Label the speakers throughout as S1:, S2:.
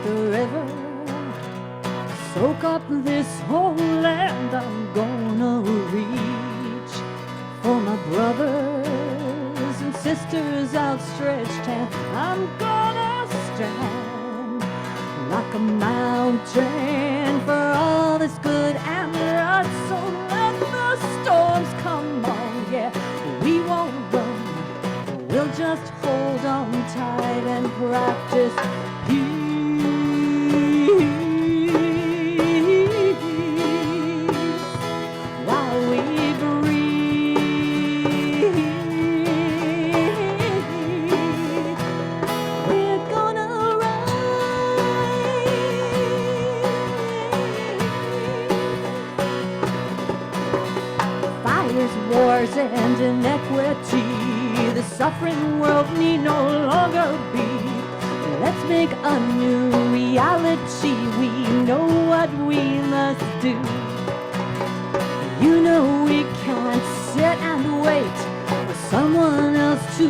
S1: the river. Soak up this whole land. I'm gonna reach for my brothers and sisters outstretched hand. I'm gonna stand like a mountain for all that's good and right. So let the storms come on, yeah, we won't run. We'll just hold on tight and practice peace while we breathe. We're gonna rise. Fires, wars, and inequity, the suffering world need no longer be. Let's make a new reality. We know what we must do. You know we can't sit and wait for someone else to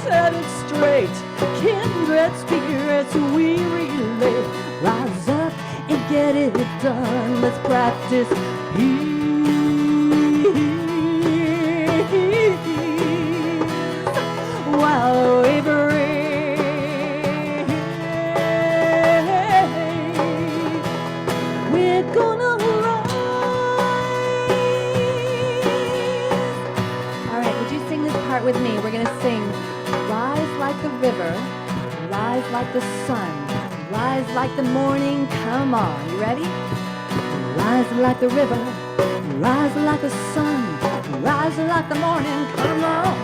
S1: set it straight. Kindred spirits we relate. Rise up and get it done. Let's practice peace while we breathe. We're gonna rise. All right, would you sing this part with me? We're gonna sing, rise like the river, rise like the sun, rise like the morning. Come on, you ready? Rise like the river, rise like the sun, rise like the morning. Come on,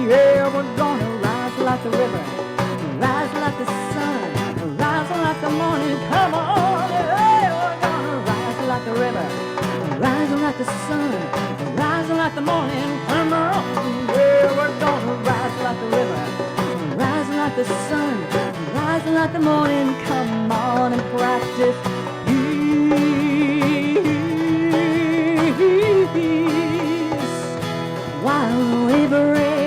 S1: yeah, we're gonna rise like the river, rise like the sun, rise like the morning. Come on, yeah, we're gonna rise like the river, rise like the sun, rise like the morning. Come on, yeah, we're gonna rise like the river, rise like the sun, rise like the morning. Come on and practice peace while we breathe.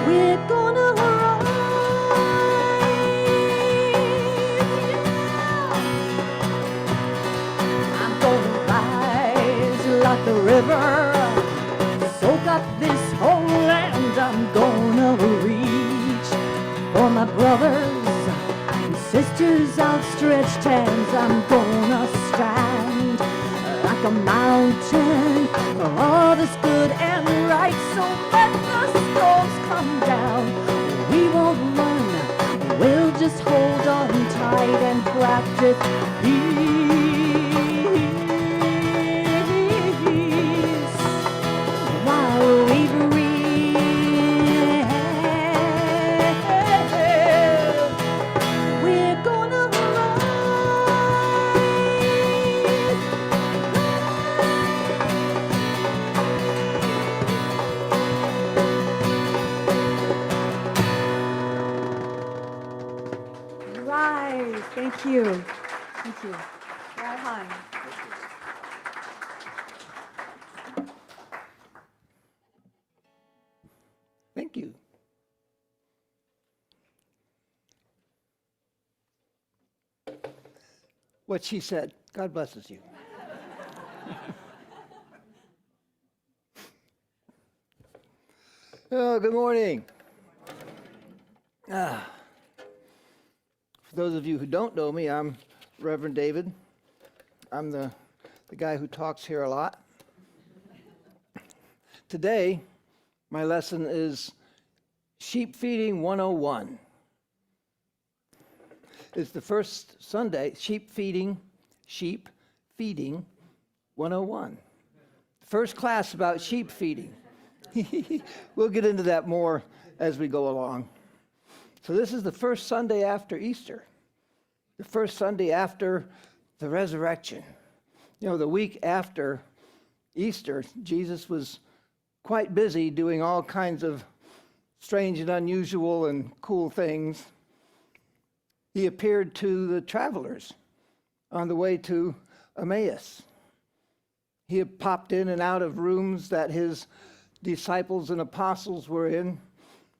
S1: We're gonna rise. I'm gonna rise like the river. Soak up this whole land. I'm gonna reach for my brothers and sisters outstretched hands. I'm gonna stand like a mountain for all that's good and right. So let the storms come down. We won't run. We'll just hold on tight and practice peace while we breathe. We're gonna rise. Thank you. Thank you. Raihan.
S2: Thank you. What she said. God blesses you. Oh, good morning. For those of you who don't know me, I'm Reverend David. I'm the guy who talks here a lot. Today, my lesson is Sheep Feeding 101. It's the first Sunday, Sheep Feeding 101. First class about sheep feeding. We'll get into that more as we go along. So this is the first Sunday after Easter, the first Sunday after the resurrection. You know, the week after Easter, Jesus was quite busy doing all kinds of strange and unusual and cool things. He appeared to the travelers on the way to Emmaus. He had popped in and out of rooms that his disciples and apostles were in.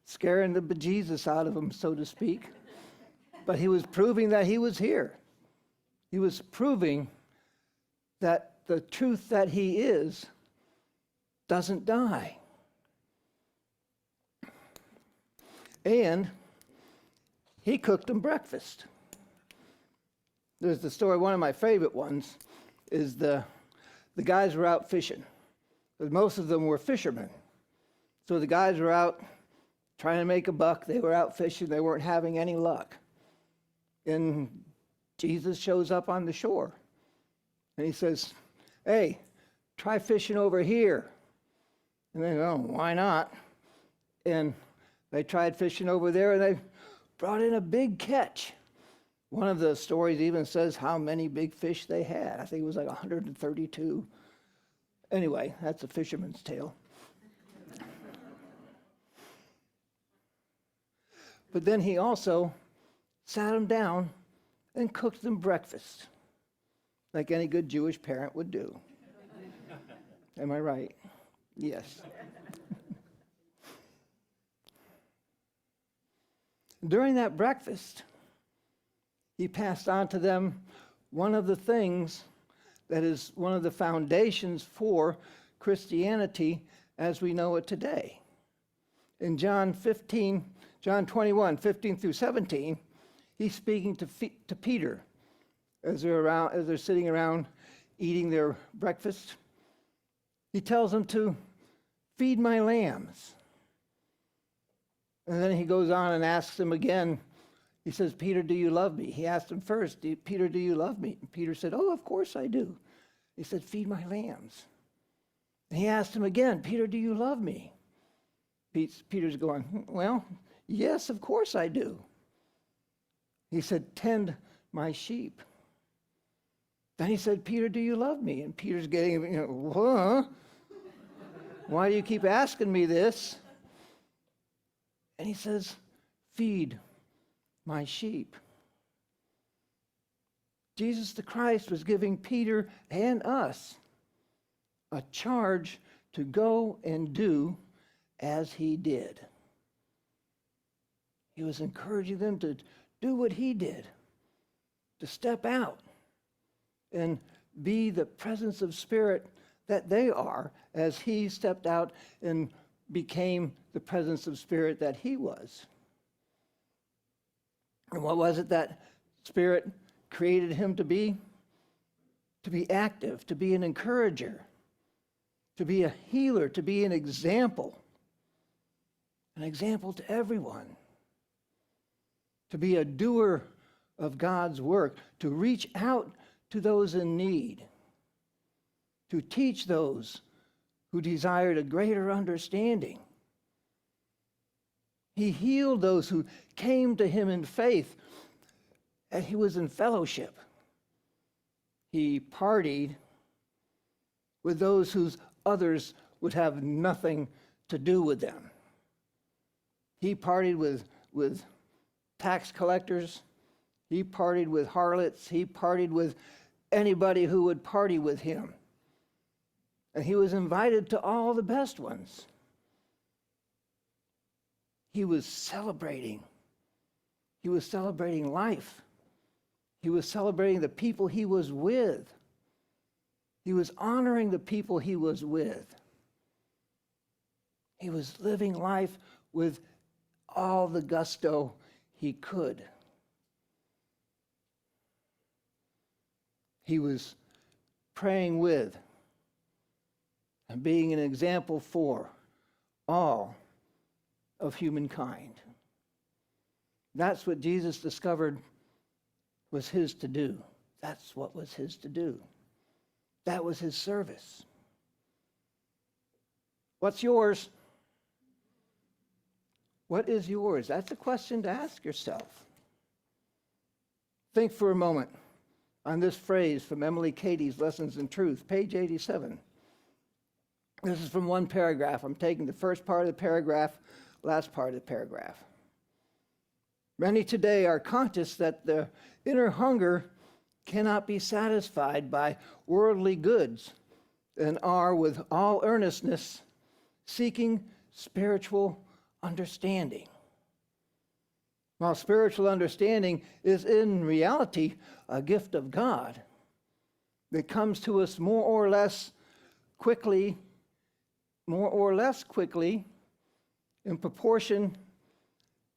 S2: scaring the bejesus out of them, so to speak. But he was proving that he was here. He was proving that the truth that he is doesn't die. And he cooked them breakfast. There's the story, one of my favorite ones, is the guys were out fishing. Because most of them were fishermen. So the guys were out trying to make a buck. They were out fishing. They weren't having any luck. And Jesus shows up on the shore. And he says, hey, try fishing over here. And they go, why not? And they tried fishing over there, and they brought in a big catch. One of the stories even says how many big fish they had. I think it was like 132. Anyway, that's a fisherman's tale. But then he also sat them down and cooked them breakfast, like any good Jewish parent would do. Am I right? Yes. During that breakfast, he passed on to them one of the things that is one of the foundations for Christianity as we know it today. In John 21, 15 through 17, he's speaking to Peter as they're sitting around eating their breakfast. He tells them to feed my lambs. And then he goes on and asks him again. He says, Peter, do you love me? He asked him first, Peter, do you love me? And Peter said, oh, of course I do. He said, feed my lambs. And he asked him again, Peter, do you love me? Peter's going, well, yes, of course I do. He said, tend my sheep. Then he said, Peter, do you love me? And Peter's getting, huh? Why do you keep asking me this? And he says, feed my sheep. Jesus the Christ was giving Peter and us a charge to go and do as he did. He was encouraging them to do what he did, to step out and be the presence of Spirit that they are as he stepped out and became the presence of Spirit that he was. And what was it that Spirit created him to be? To be active, to be an encourager, to be a healer, to be an example to everyone, to be a doer of God's work, to reach out to those in need, to teach those who desired a greater understanding. He healed those who came to him in faith, and he was in fellowship. He partied with those whose others would have nothing to do with them. He partied with tax collectors. He partied with harlots. He partied with anybody who would party with him. And he was invited to all the best ones. He was celebrating. He was celebrating life. He was celebrating the people he was with. He was honoring the people he was with. He was living life with all the gusto he could. He was praying with and being an example for all of humankind. That's what Jesus discovered was his to do. That's what was his to do. That was his service. What's yours? What is yours? That's a question to ask yourself. Think for a moment on this phrase from Emily Cady's Lessons in Truth, page 87. This is from one paragraph. I'm taking the first part of the paragraph, last part of the paragraph. Many today are conscious that the inner hunger cannot be satisfied by worldly goods and are with all earnestness seeking spiritual understanding. While spiritual understanding is in reality a gift of God that comes to us more or less quickly in proportion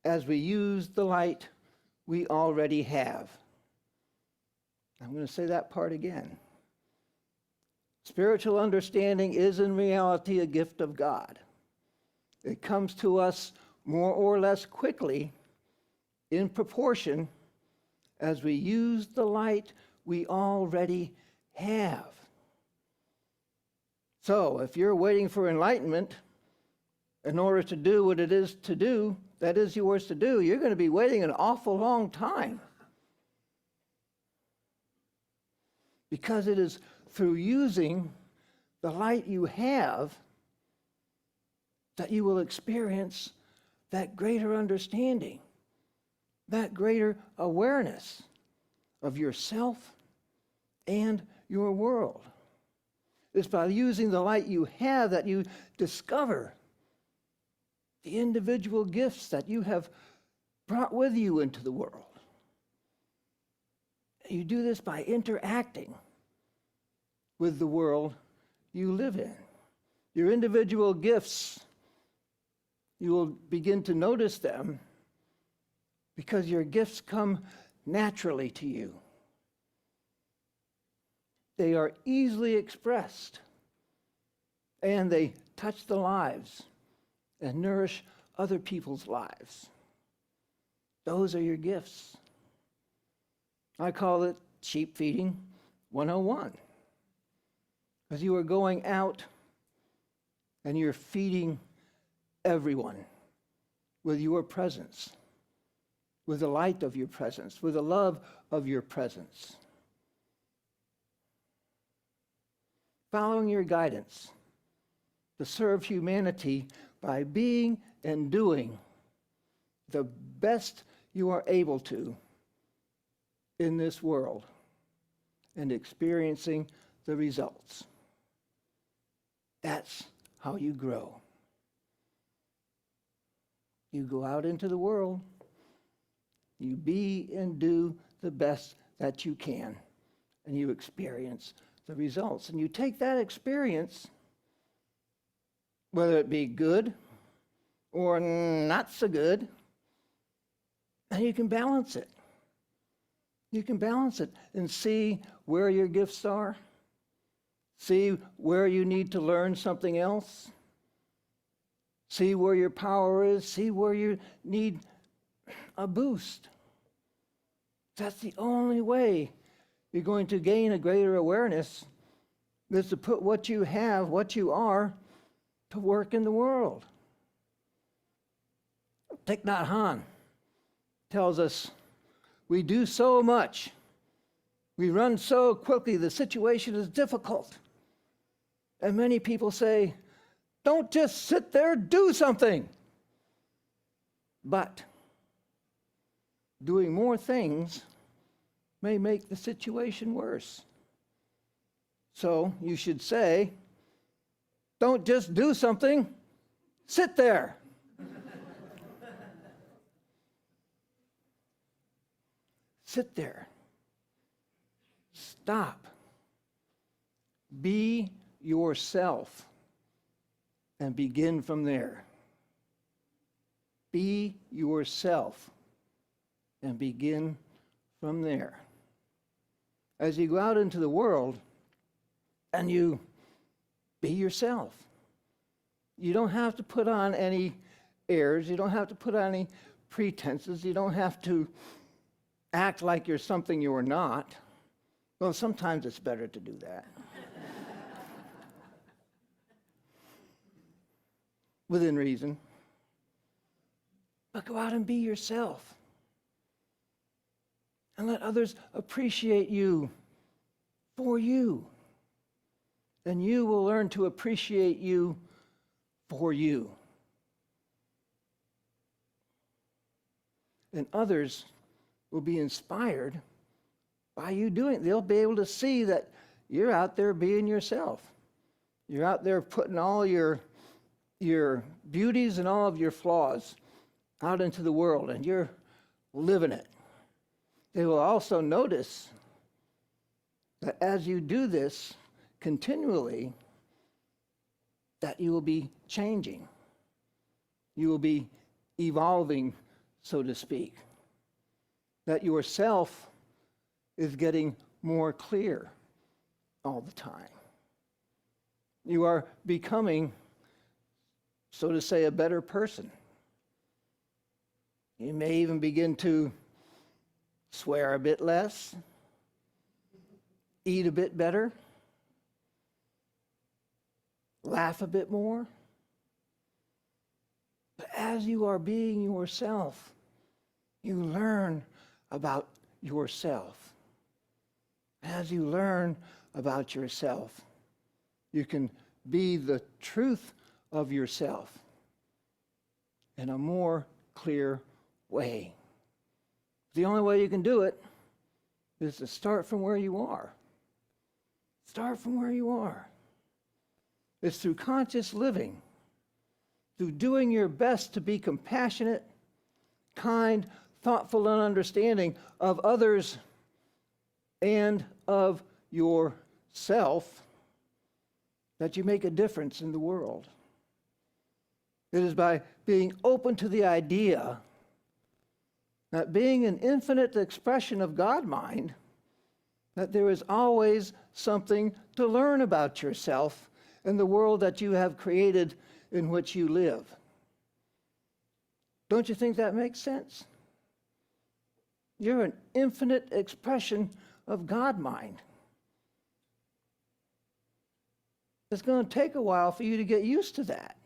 S2: as we use the light we already have. I'm going to say that part again. Spiritual understanding is in reality a gift of God. It comes to us more or less quickly in proportion as we use the light we already have. So, if you're waiting for enlightenment in order to do what it is to do, that is yours to do, you're going to be waiting an awful long time. Because it is through using the light you have that you will experience that greater understanding, that greater awareness of yourself and your world. It's by using the light you have that you discover the individual gifts that you have brought with you into the world. You do this by interacting with the world you live in. Your individual gifts, you will begin to notice them because your gifts come naturally to you. They are easily expressed, and they touch the lives and nourish other people's lives. Those are your gifts. I call it sheep feeding 101. Because you are going out and you're feeding everyone with your presence, with the light of your presence, with the love of your presence. Following your guidance to serve humanity by being and doing the best you are able to in this world and experiencing the results. That's how you grow. You go out into the world, you be and do the best that you can, and you experience the results. And you take that experience, whether it be good or not so good, and you can balance it. You can balance it and see where your gifts are, see where you need to learn something else, see where your power is, see where you need a boost. That's the only way you're going to gain a greater awareness, is to put what you have, what you are, to work in the world. Thich Nhat Hanh tells us, we do so much, we run so quickly, the situation is difficult. And many people say, don't just sit there, do something. But doing more things may make the situation worse. So you should say, don't just do something, sit there. Sit there. Stop. Be yourself and begin from there. Be yourself and begin from there. As you go out into the world and you be yourself, you don't have to put on any airs, you don't have to put on any pretenses, you don't have to act like you're something you're not. Well, sometimes it's better to do that. Within reason. But go out and be yourself. And let others appreciate you for you. And you will learn to appreciate you for you. And others will be inspired by you doing it. They'll be able to see that you're out there being yourself. You're out there putting all your your beauties and all of your flaws out into the world, and you're living it. They will also notice that as you do this continually, that you will be changing. You will be evolving, so to speak. That yourself is getting more clear all the time. You are becoming, so to say, a better person. You may even begin to swear a bit less, eat a bit better, laugh a bit more. But as you are being yourself, you learn about yourself. As you learn about yourself, you can be the truth of yourself in a more clear way. The only way you can do it is to start from where you are. Start from where you are. It's through conscious living, through doing your best to be compassionate, kind, thoughtful, and understanding of others and of yourself, that you make a difference in the world. It is by being open to the idea that being an infinite expression of God mind, that there is always something to learn about yourself and the world that you have created in which you live. Don't you think that makes sense? You're an infinite expression of God mind. It's going to take a while for you to get used to that.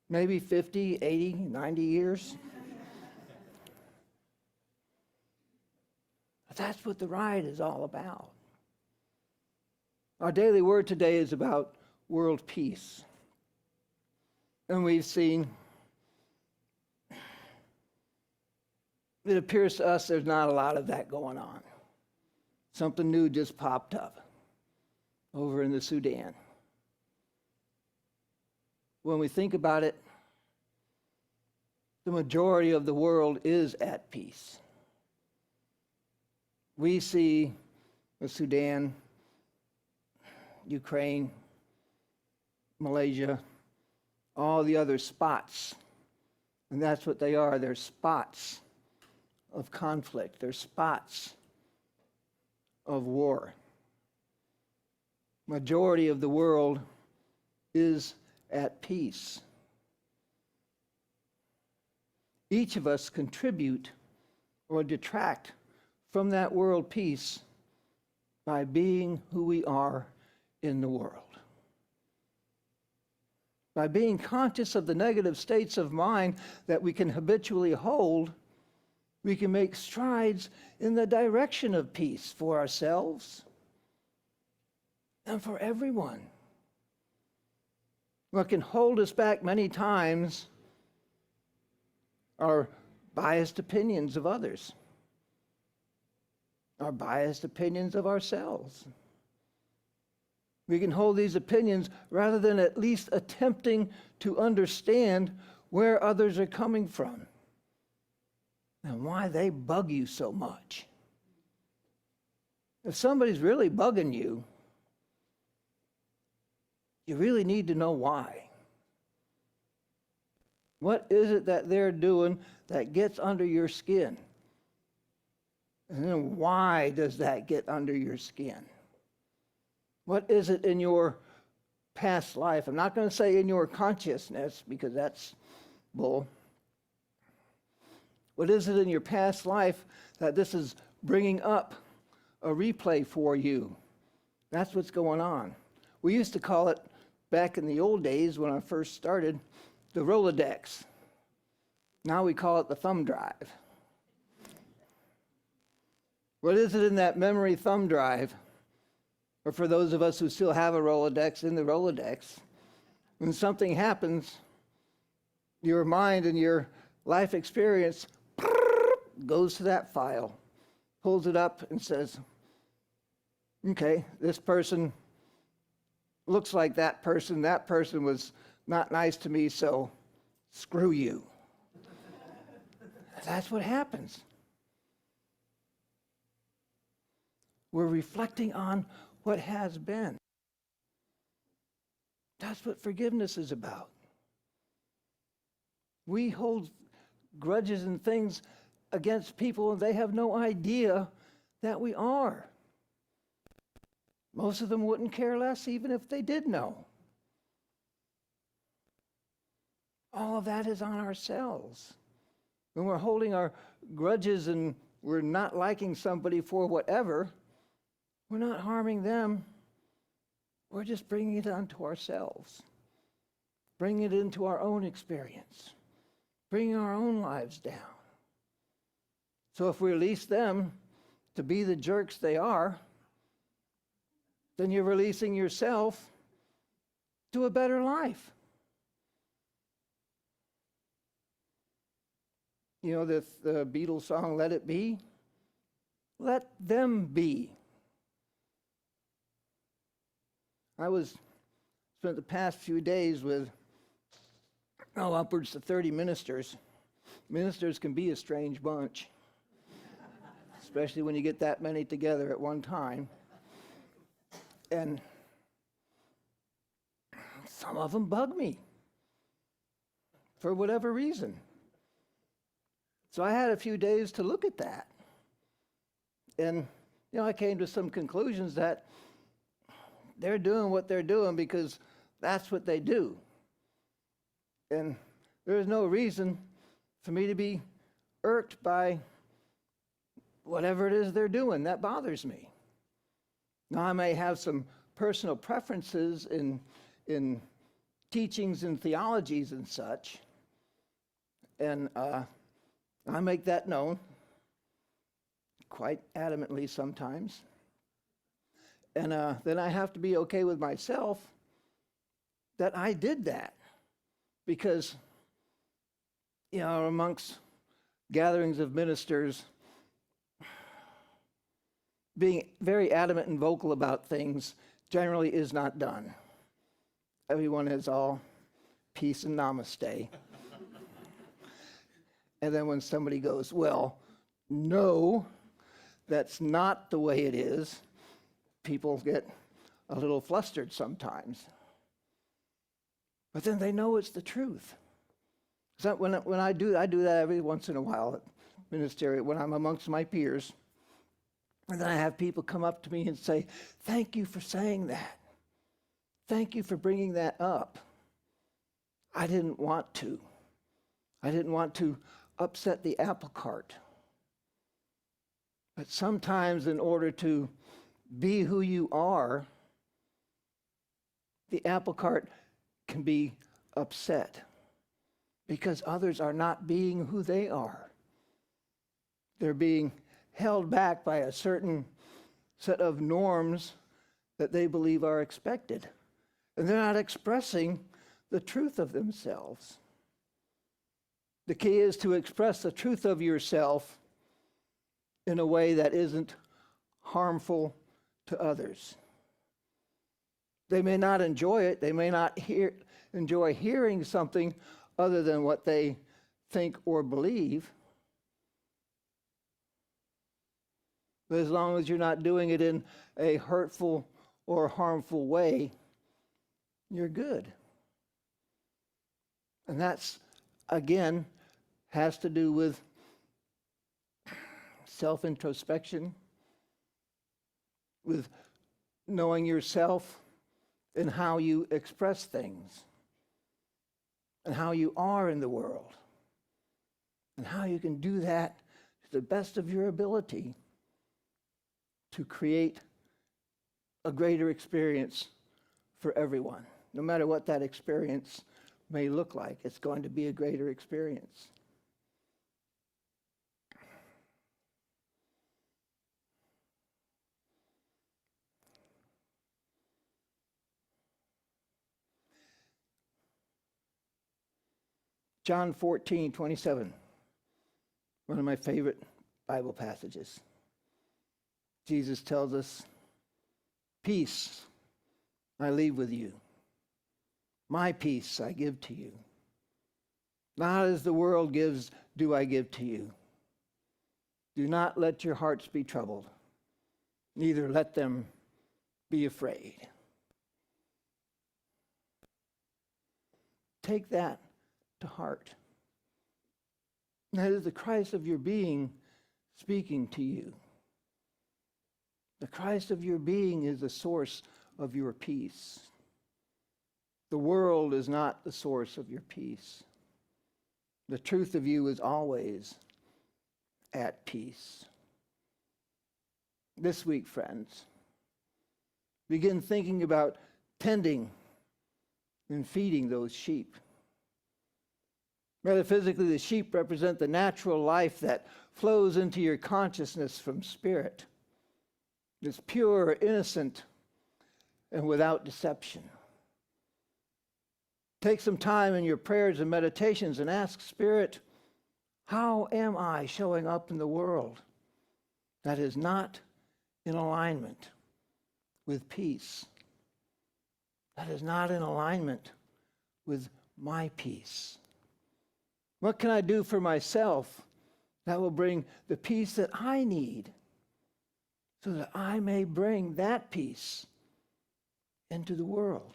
S2: Maybe 50, 80, 90 years. But that's what the ride is all about. Our daily word today is about world peace. And we've seen, it appears to us there's not a lot of that going on. Something new just popped up over in the Sudan. When we think about it, the majority of the world is at peace. We see the Sudan, Ukraine, Malaysia, all the other spots. And that's what they are. They're spots of conflict. They're spots of war. Majority of the world is at peace. Each of us contribute or detract from that world peace by being who we are in the world. By being conscious of the negative states of mind that we can habitually hold, we can make strides in the direction of peace for ourselves and for everyone. What can hold us back many times are biased opinions of others, our biased opinions of ourselves. We can hold these opinions rather than at least attempting to understand where others are coming from and why they bug you so much. If somebody's really bugging you, you really need to know why. What is it that they're doing that gets under your skin? And then why does that get under your skin? What is it in your past life? I'm not going to say in your consciousness, because that's bull. What is it in your past life that this is bringing up a replay for you? That's what's going on. We used to call it, back in the old days when I first started, the Rolodex. Now we call it the thumb drive. What is it in that memory thumb drive? Or for those of us who still have a Rolodex, in the Rolodex, when something happens, your mind and your life experience goes to that file, pulls it up and says, okay, this person looks like that person was not nice to me, so screw you. That's what happens. We're reflecting on what has been. That's what forgiveness is about. We hold grudges and things against people, and they have no idea that we are. Most of them wouldn't care less even if they did know. All of that is on ourselves. When we're holding our grudges and we're not liking somebody for whatever, we're not harming them. We're just bringing it onto ourselves, bringing it into our own experience, bringing our own lives down. So if we release them to be the jerks they are, then you're releasing yourself to a better life. You know the Beatles song, Let It Be? Let them be. I spent the past few days with upwards to 30 ministers. Ministers can be a strange bunch, especially when you get that many together at one time. And some of them bug me for whatever reason. So I had a few days to look at that. And, I came to some conclusions that they're doing what they're doing because that's what they do. And there's no reason for me to be irked by whatever it is they're doing. That bothers me. Now, I may have some personal preferences in teachings and theologies and such, and I make that known quite adamantly sometimes. And then I have to be okay with myself that I did that. Because, amongst gatherings of ministers, being very adamant and vocal about things generally is not done. Everyone is all peace and namaste. And then when somebody goes, well, no, that's not the way it is, people get a little flustered sometimes. But then they know it's the truth. So when I do that every once in a while at ministerial, when I'm amongst my peers. And then I have people come up to me and say, thank you for saying that. Thank you for bringing that up. I didn't want to. I didn't want to upset the apple cart. But sometimes in order to be who you are, the apple cart can be upset because others are not being who they are. They're being held back by a certain set of norms that they believe are expected. And they're not expressing the truth of themselves. The key is to express the truth of yourself in a way that isn't harmful to others. They may not enjoy it. They may not enjoy hearing something other than what they think or believe. But as long as you're not doing it in a hurtful or harmful way, you're good. And that's, again, has to do with self-introspection, with knowing yourself and how you express things, and how you are in the world, and how you can do that to the best of your ability to create a greater experience for everyone. No matter what that experience may look like, it's going to be a greater experience. John 14:27, one of my favorite Bible passages. Jesus tells us, peace I leave with you. My peace I give to you. Not as the world gives, do I give to you. Do not let your hearts be troubled, neither let them be afraid. Take that to heart. That is the Christ of your being speaking to you. The Christ of your being is the source of your peace. The world is not the source of your peace. The truth of you is always at peace. This week, friends, begin thinking about tending and feeding those sheep. Metaphysically, the sheep represent the natural life that flows into your consciousness from spirit. It's pure, innocent, and without deception. Take some time in your prayers and meditations and ask Spirit, how am I showing up in the world that is not in alignment with peace? That is not in alignment with my peace. What can I do for myself that will bring the peace that I need so that I may bring that peace into the world?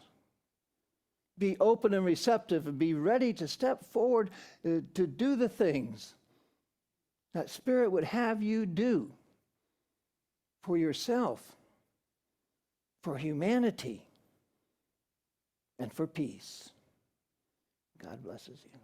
S2: Be open and receptive and be ready to step forward to do the things that Spirit would have you do for yourself, for humanity, and for peace. God blesses you.